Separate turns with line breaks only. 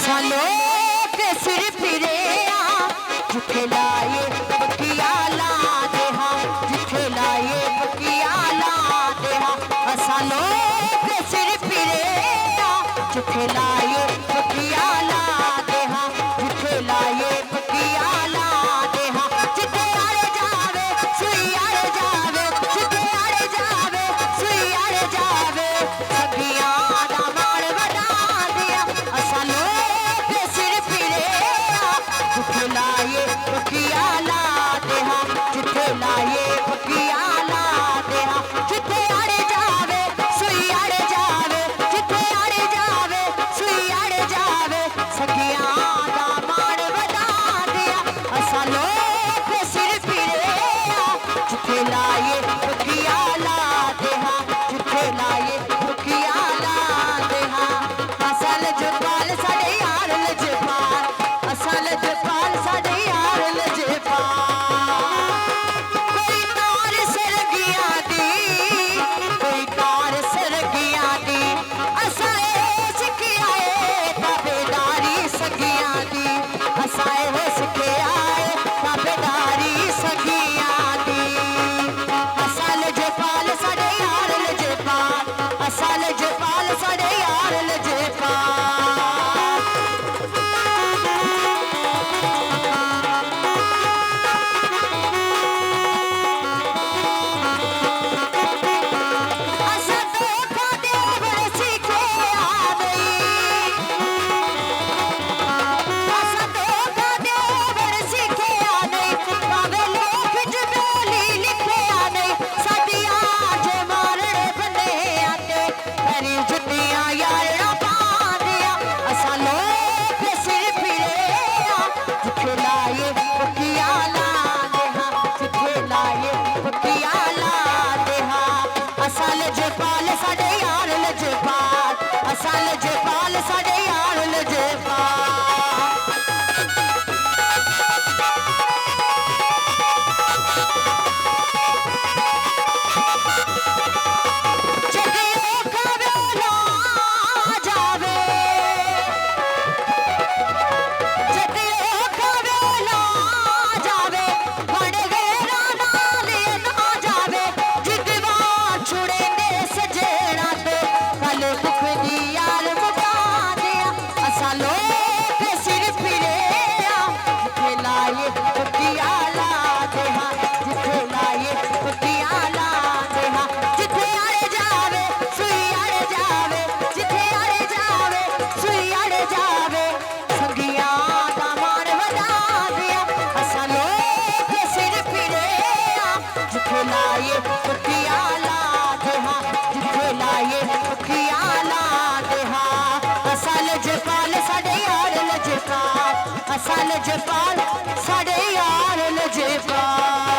असा लोग सिर फिरे जिथे लाए बकिया ला दे जिथे लाए बकिया ला दे असा लोग सिर फिरे जिथे लाए बकिया ला दे जिथे लाए बकिया ला दे जिथे आड़े जावे सुई आड़े जावे जिथे आड़े जावे सुई आड़े जावे सखियां दा मान वधा दिया असा लोग सिर फिरे जिथे लाए बकिया ला दे जिथे लाए बकिया ला दे जिथे आड़े जावे सुई आड़े जावे जिथे आड़े जावे सुई आड़े जावे सखियां दा मान वधा दिया असा लोग सिर फिरे जिथे लाए बकिया ला दे जिथे लाए बकिया ला दे असा लजपाल साडे यार लजपाल असा लजपाल साडे यार लजपाल कोई कार सरगिया दी कोई कार सरगिया दी असा सिखिया ताबेदारी सगिया दी असा सिखिया ताबेदारी सगिया दी असा लजपाल साडे यार लजपाल असा लजपाल साडे यार लजपाल असा धोखा देवर सीखे आ गई असा धोखा देवर सीखे आ गई भावे लोग जबेली लिखे आ गई साडी आज मारने बने आते करी जुटियां यारना पा दिया असा लोग सिर फिरे जिथे लाए बकिया ला दे जिथे लाए बकिया ला दे असा लजपाल साडे यार लजपाल असा लजपाल साडे यार लजपाल जगियो खावे ना जावे जगियो खावे ना जावे बड़ गेरा नाले ना जावे जिगवा छुड़े ने सजेड़ा ते कल दुख दी यार मुका दिया असा लोग सिर फिरे जिथे लाए बकिया ला दे जिथे लाए बकिया ला दे जिथे आड़े जावे सुई आड़े जावे जिथे आड़े जावे सुई आड़े जावे सगियां दा मान वधा दिया असा लोग सिर फिरे जिथे लाए बकिया ला दे जिथे लाए बकिया ला दे असा लजपाल साडे यार लजपाल असा लजपाल साडे यार लजपाल